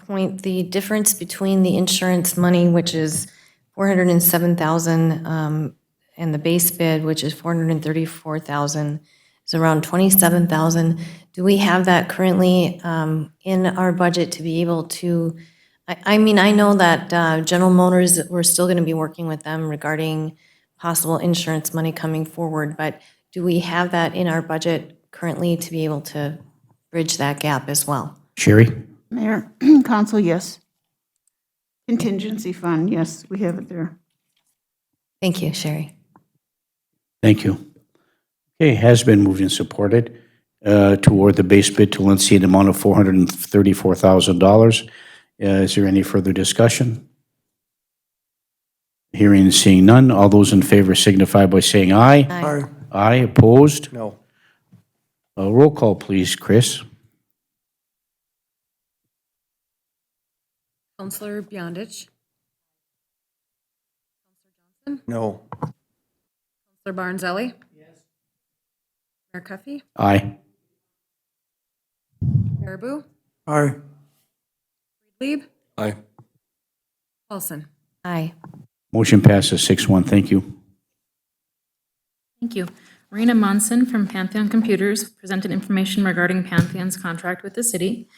Speaker 9: point. The difference between the insurance money, which is $407,000, and the base bid, which is $434,000, is around $27,000. Do we have that currently in our budget to be able to, I mean, I know that General Motors, we're still going to be working with them regarding possible insurance money coming forward, but do we have that in our budget currently to be able to bridge that gap as well?
Speaker 1: Sherry?
Speaker 4: Mayor, Council, yes. Contingency fund, yes, we have it there.
Speaker 9: Thank you, Sherry.
Speaker 1: Thank you. Okay, has been moved and supported to award the base bid to Lindsay in the amount of $434,000. Is there any further discussion? Hearing and seeing none, all those in favor signify by saying aye.
Speaker 2: Aye.
Speaker 1: Aye, opposed?
Speaker 5: No.
Speaker 1: Roll call, please, Chris.
Speaker 11: Counselor Beyondich.
Speaker 5: No.
Speaker 11: Counselor Barnzelli. Yes. Mayor Cuffey.
Speaker 1: Aye.
Speaker 11: Baraboo.
Speaker 2: Aye.
Speaker 11: Lieb.
Speaker 10: Aye.
Speaker 11: Paulson.
Speaker 9: Aye.
Speaker 1: Motion passes 6-1. Thank you.
Speaker 6: Thank you. Marina Monson from Pantheon Computers presented information regarding Pantheon's contract with the city.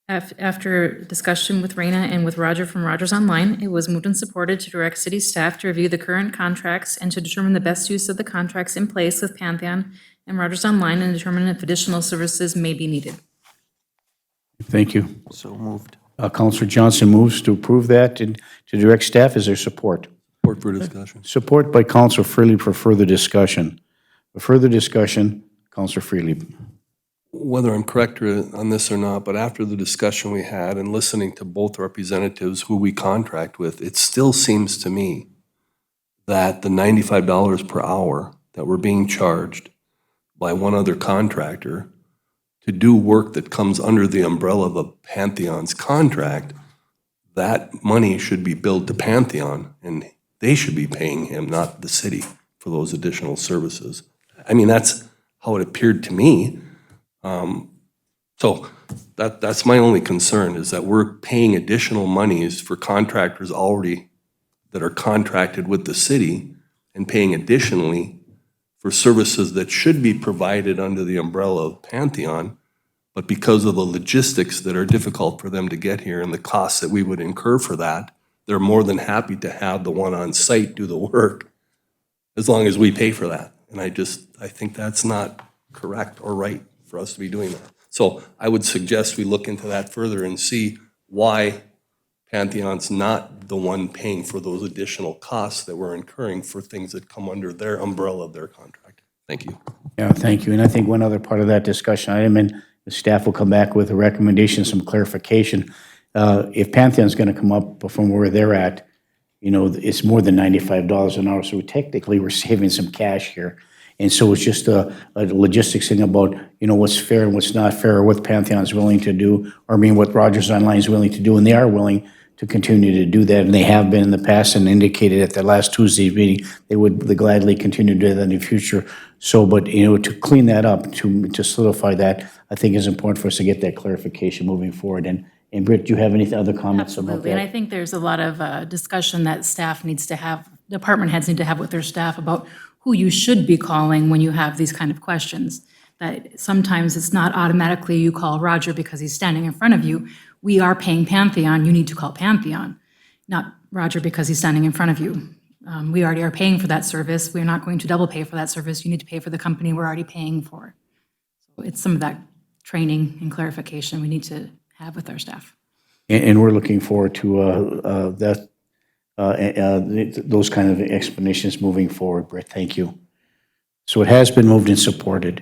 Speaker 6: After discussion with Raina and with Roger from Rogers Online, it was moved and supported to direct city staff to review the current contracts and to determine the best use of the contracts in place with Pantheon and Rogers Online and determine if additional services may be needed.
Speaker 1: Thank you.
Speaker 5: So moved.
Speaker 1: Councilor Johnson moves to approve that and to direct staff. Is there support?
Speaker 10: Support for discussion.
Speaker 1: Support by Councilor Freely for further discussion. For further discussion, Councilor Freely.
Speaker 10: Whether I'm correct on this or not, but after the discussion we had and listening to both representatives who we contract with, it still seems to me that the $95 per hour that we're being charged by one other contractor to do work that comes under the umbrella of a Pantheon's contract, that money should be billed to Pantheon, and they should be paying him, not the city, for those additional services. I mean, that's how it appeared to me. So that's my only concern, is that we're paying additional monies for contractors already that are contracted with the city and paying additionally for services that should be provided under the umbrella of Pantheon, but because of the logistics that are difficult for them to get here and the costs that we would incur for that, they're more than happy to have the one on site do the work as long as we pay for that. And I think that's not correct or right for us to be doing that. So I would suggest we look into that further and see why Pantheon's not the one paying for those additional costs that we're incurring for things that come under their umbrella of their contract. Thank you.
Speaker 1: Yeah, thank you. And I think one other part of that discussion item, and the staff will come back with a recommendation, some clarification. If Pantheon's going to come up from where they're at, you know, it's more than $95 an hour, so technically we're saving some cash here. And so it's just a logistics thing about, you know, what's fair and what's not fair, or what Pantheon's willing to do, or I mean, what Rogers Online is willing to do, and they are willing to continue to do that, and they have been in the past and indicated at their last Tuesday's meeting they would gladly continue to do that in the future. So, but, you know, to clean that up, to solidify that, I think is important for us to get that clarification moving forward. And Britt, do you have any other comments about
Speaker 6: Absolutely, and I
Speaker 1: that?
Speaker 6: think there's a lot of discussion that staff needs to have, department heads need to have with their staff about who you should be calling when you have these kind of questions. That sometimes it's not automatically you call Roger because he's standing in front of you. We are paying Pantheon, you need to call Pantheon, not Roger because he's standing in front of you. We already are paying for that service. We're not going to double pay for that service. You need to pay for the company we're already paying for. So it's some of that training and clarification we need to have with our staff.
Speaker 1: And we're looking forward to those kind of explanations moving forward, Britt. Thank you. So it has been moved and supported.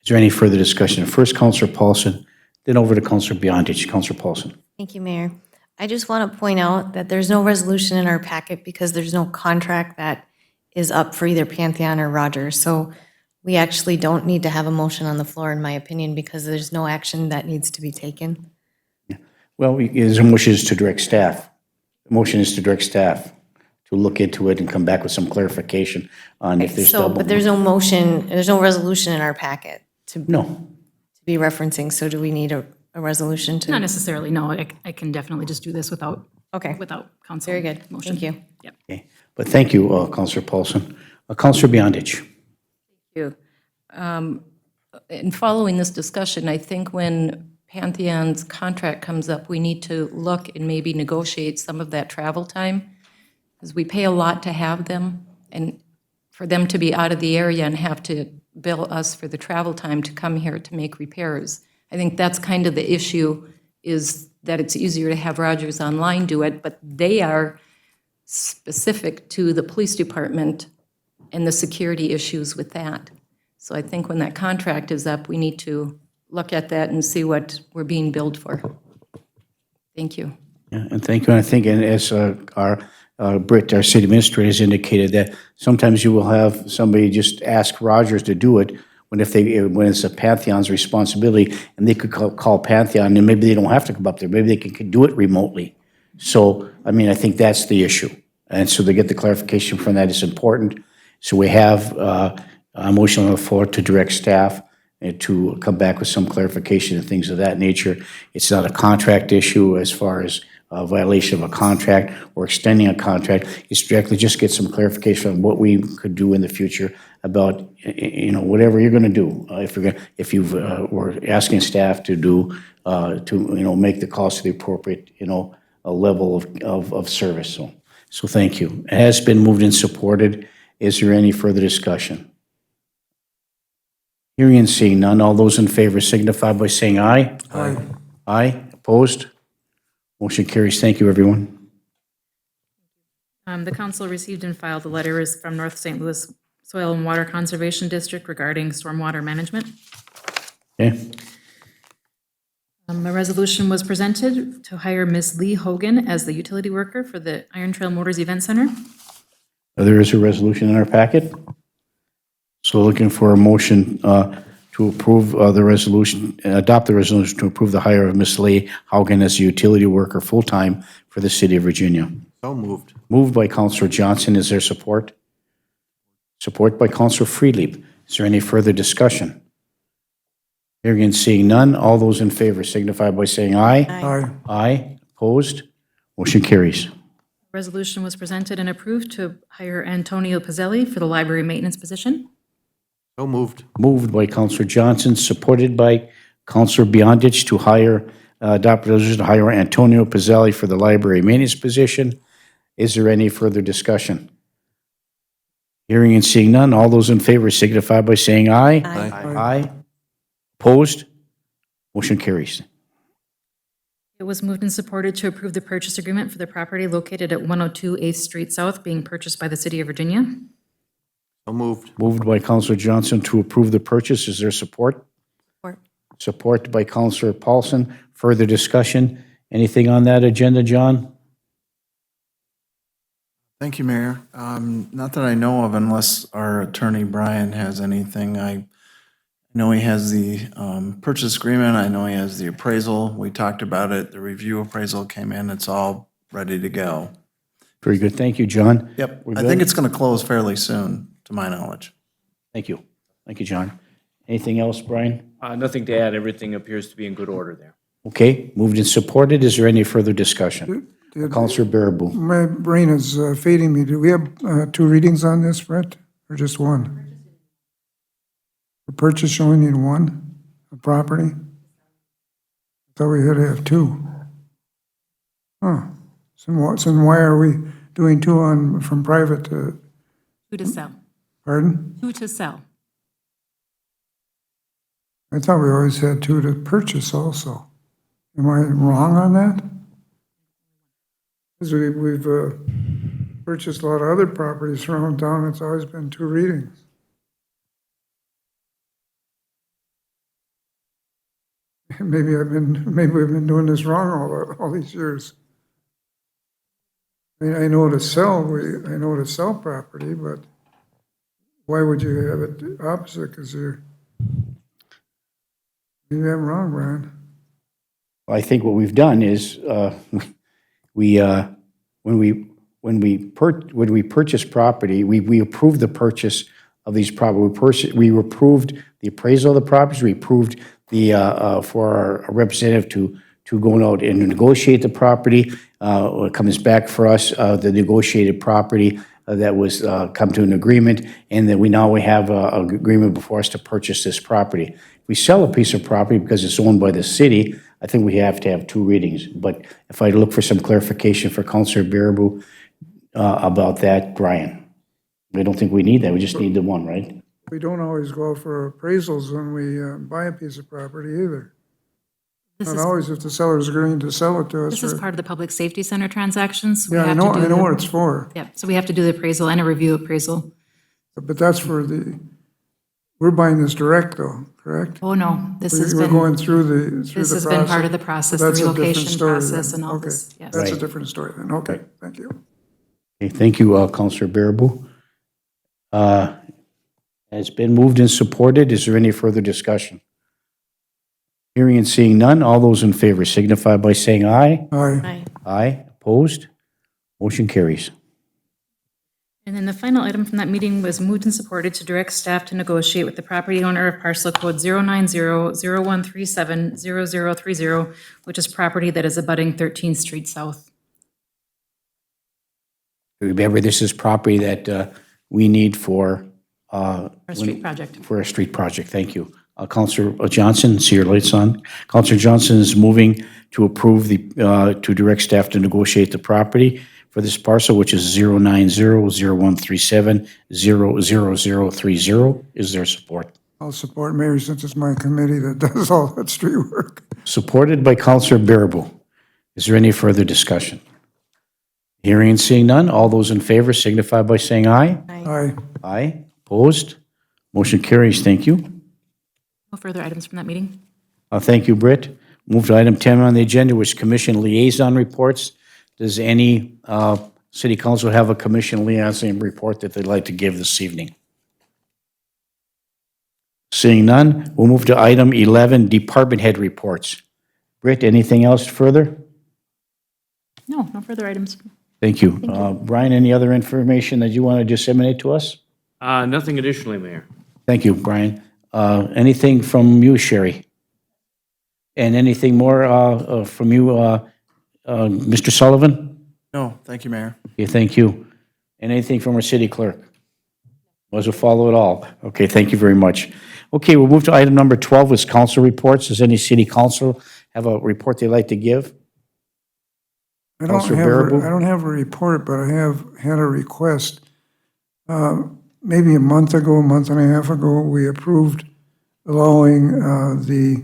Speaker 1: Is there any further discussion? First, Councillor Paulson, then over to Councillor Beyondich. Councillor Paulson.
Speaker 9: Thank you, Mayor. I just want to point out that there's no resolution in our packet because there's no contract that is up for either Pantheon or Rogers. So we actually don't need to have a motion on the floor, in my opinion, because there's no action that needs to be taken.
Speaker 1: Well, his motion is to direct staff. The motion is to direct staff to look into it and come back with some clarification on if there's
Speaker 9: So,
Speaker 1: double.
Speaker 9: but there's no motion, there's no resolution in our packet to
Speaker 1: No.
Speaker 9: be referencing. So do we need a resolution
Speaker 6: Not
Speaker 9: to?
Speaker 6: necessarily, no, I can definitely just do this without
Speaker 9: Okay,
Speaker 6: council.
Speaker 9: very good.
Speaker 6: Motion.
Speaker 9: Thank you.
Speaker 6: Yep.
Speaker 1: Okay. But thank you, Councillor Paulson. Councillor Beyondich.
Speaker 3: you. In following this discussion, I think when Pantheon's contract comes up, we need to look and maybe negotiate some of that travel time, because we pay a lot to have them, and for them to be out of the area and have to bill us for the travel time to come here to make repairs. I think that's kind of the issue, is that it's easier to have Rogers Online do it, but they are specific to the police department and the security issues with that. So I think when that contract is up, we need to look at that and see what we're being billed for. Thank you.
Speaker 1: Yeah, and thank you. And I think, and as our Britt, our city administrator, has indicated, that sometimes you will have somebody just ask Rogers to do it when it's a Pantheon's responsibility, and they could call Pantheon, and maybe they don't have to come up there. Maybe they can do it remotely. So, I mean, I think that's the issue. And so to get the clarification from that is important. So we have a motion on the floor to direct staff and to come back with some clarification and things of that nature. It's not a contract issue as far as a violation of a contract or extending a contract. It's directly just get some clarification on what we could do in the future about, you know, whatever you're going to do. If you've were asking staff to do, you know, make the cost of the appropriate, you know, a level of service. So thank you. It has been moved and supported. Is there any further discussion? Hearing and seeing none, all those in favor signify by saying aye.
Speaker 10: Aye.
Speaker 1: Aye. Opposed? Motion carries. Thank you, everyone.
Speaker 6: The council received and filed the letters from North St. Louis Soil and Water Conservation District regarding stormwater management.
Speaker 1: Okay.
Speaker 6: A resolution was presented to hire Ms. Lee Hogan as the utility worker for the Iron Trail Motors Event Center.
Speaker 1: There is a resolution in our packet. So looking for a motion to approve the resolution, adopt the resolution to approve the hire of Ms. Lee Haugen as a utility worker full-time for the city of Virginia.
Speaker 5: So moved.
Speaker 1: Moved by Councillor Johnson. Is there support? Support by Councillor Friedlieb. Is there any further discussion? Hearing and seeing none, all those in favor signify by saying aye.
Speaker 2: Aye.
Speaker 1: Aye. Opposed? Motion carries.
Speaker 6: Resolution was presented and approved to hire Antonio Pizzelli for the library maintenance position.
Speaker 5: So moved.
Speaker 1: Moved by Councillor Johnson, supported by Councillor Beyondich to hire, adopt a resolution to hire Antonio Pizzelli for the library maintenance position. Is there any further discussion? Hearing and seeing none, all those in favor signify by saying aye.
Speaker 10: Aye.
Speaker 1: Aye. Opposed? Motion carries.
Speaker 6: It was moved and supported to approve the purchase agreement for the property located at 102 8th Street South being purchased by the city of Virginia.
Speaker 5: So moved.
Speaker 1: Moved by Counselor Johnson to approve the purchase. Is there support?
Speaker 9: Support.
Speaker 1: Support by Counselor Paulson. Further discussion? Anything on that agenda, John?
Speaker 12: Thank you, Mayor. Not that I know of, unless our attorney Brian has anything. I know he has the purchase agreement. I know he has the appraisal. We talked about it. The review appraisal came in. It's all ready to go.
Speaker 1: Very good. Thank you, John.
Speaker 12: Yep.
Speaker 1: We're
Speaker 12: I
Speaker 1: good?
Speaker 12: think it's going to close fairly soon, to my knowledge.
Speaker 1: Thank you. Thank you, John. Anything else, Brian?
Speaker 8: Nothing to add. Everything appears to be in good order there.
Speaker 1: Okay, moved and supported. Is there any further discussion? Counselor Baraboo.
Speaker 2: My brain is fading me. Do we have 2 readings on this, Brett, or just one? The purchase only need 1, a property? I thought we had to have 2. Huh. So why are we doing 2 on, from private to,
Speaker 6: 2 to sell.
Speaker 2: pardon?
Speaker 6: 2 to sell.
Speaker 2: I thought we always had 2 to purchase also. Am I wrong on that? Because we've purchased a lot of other properties around town, it's always been 2 readings. Maybe we've been doing this wrong all these years. I mean, I know to sell property, but why would you have it opposite? Because maybe I'm wrong, Brian.
Speaker 1: I think what we've done is, when we purchase property, we approved the purchase of these properties. We approved the appraisal of the properties. We approved for our representative to go out and negotiate the property. It comes back for us, the negotiated property that was come to an agreement, and that we have an agreement before us to purchase this property. If we sell a piece of property because it's owned by the city, I think we have to have 2 readings. But if I look for some clarification for Counselor Baraboo about that, Brian, I don't think we need that. We just need the 1, right?
Speaker 2: We don't always go out for appraisals when we buy a piece of property either. Not always if the seller's agreeing to sell it to us.
Speaker 6: This is part of the Public Safety Center transactions.
Speaker 2: Yeah, I know what it's for.
Speaker 6: Yeah, so we have to do the appraisal and a review appraisal.
Speaker 2: But that's for we're buying this direct though, correct?
Speaker 6: Oh, no, this has
Speaker 2: We're
Speaker 6: been,
Speaker 2: going through the process.
Speaker 6: this has been part of the process, the
Speaker 2: That's a different
Speaker 6: relocation
Speaker 2: story
Speaker 6: process
Speaker 2: then.
Speaker 6: and all
Speaker 2: Okay.
Speaker 6: this, yes.
Speaker 2: That's a
Speaker 1: Right.
Speaker 2: different story then. Okay, thank you.
Speaker 1: Okay, thank you, Counselor Baraboo. It's been moved and supported. Is there any further discussion? Hearing and seeing none, all those in favor signify by saying aye.
Speaker 2: Aye.
Speaker 9: Aye.
Speaker 1: Aye, opposed? Motion carries.
Speaker 6: And then the final item from that meeting was moved and supported to direct staff to negotiate with the property owner of parcel code 090-0137-0030, which is property that is abutting 13th Street South.
Speaker 1: Remember, this is property that we need for
Speaker 6: Our street project.
Speaker 1: for a street project. Thank you. Counselor Johnson, see your lights on. Counselor Johnson is moving to approve to direct staff to negotiate the property for this parcel, which is 090-0137-00030. Is there support?
Speaker 2: I'll support Mayor since it's my committee that does all that street work.
Speaker 1: Supported by Counselor Baraboo. Is there any further discussion? Hearing and seeing none, all those in favor signify by saying aye.
Speaker 2: Aye.
Speaker 1: Aye. Opposed? Motion carries. Thank you.
Speaker 6: No further items from that meeting?
Speaker 1: Thank you, Britt. Move to item 10 on the agenda, which is Commission Liaison Reports. Does any city council have a commission liaison report that they'd like to give this evening? Seeing none, we'll move to item 11, Department Head Reports. Britt, anything else further?
Speaker 6: No, no further items.
Speaker 1: Thank you. Brian, any other information that you want to disseminate to us?
Speaker 8: Nothing additionally, Mayor.
Speaker 1: Thank you, Brian. Anything from you, Sherry? And anything more from you, Mr. Sullivan?
Speaker 12: No, thank you, Mayor.
Speaker 1: Okay, thank you. And anything from our city clerk? Was a follow it all? Okay, thank you very much. Okay, we'll move to item number 12, is council reports. Does any city council have a report they'd like to give?
Speaker 2: I don't
Speaker 1: Counselor Baraboo?
Speaker 2: have a report, but I have had a request. Maybe a month and a half ago, we approved allowing the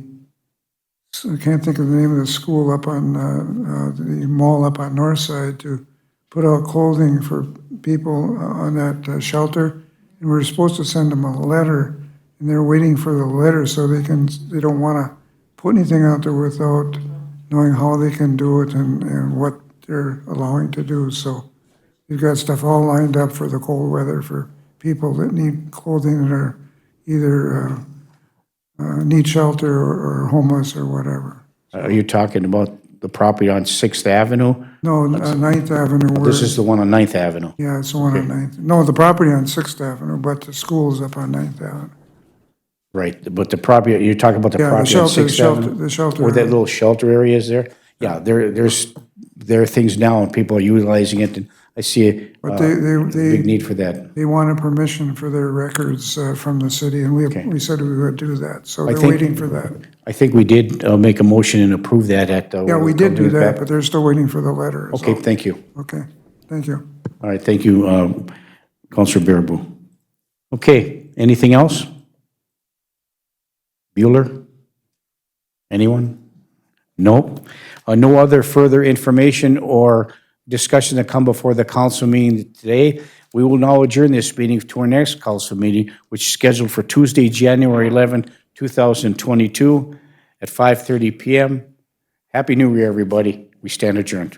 Speaker 2: I can't think of the name of the school up on, the mall up on North Side to put out clothing for people on that shelter. And we're supposed to send them a letter, and they're waiting for the letter so they don't want to put anything out there without knowing how they can do it and what they're allowing to do. So we've got stuff all lined up for the cold weather for people that need clothing that are either need shelter or homeless or whatever.
Speaker 1: Are you talking about the property on 6th Avenue?
Speaker 2: No, 9th Avenue.
Speaker 1: This is the one on 9th Avenue.
Speaker 2: Yeah, it's the one on 9th. No, the property on 6th Avenue, but the school's up on 9th Avenue.
Speaker 1: Right, but the property, you're talking about the
Speaker 2: Yeah, the
Speaker 1: property on
Speaker 2: shelter,
Speaker 1: 6th Avenue?
Speaker 2: the shelter.
Speaker 1: Where that little shelter area is there? Yeah, there are things now and people are utilizing it, and I see a
Speaker 2: But
Speaker 1: big need for that.
Speaker 2: They wanted permission for their records from the city, and we said we would do that. So they're
Speaker 1: think-
Speaker 2: waiting for that.
Speaker 1: I think we did make a motion and approve that at the.
Speaker 2: Yeah, we did do that, but they're still waiting for the letter. is
Speaker 1: Okay,
Speaker 2: all.
Speaker 1: thank you.
Speaker 2: Okay, thank you.
Speaker 1: All right, thank you, Counselor Baraboo. Okay, anything else? Bueller? Anyone? Nope. No other further information or discussion to come before the council meeting today. We will now adjourn this meeting to our next council meeting, which is scheduled for Tuesday, January 11, 2022 at 5:30 PM. Happy New Year, everybody. We stand adjourned.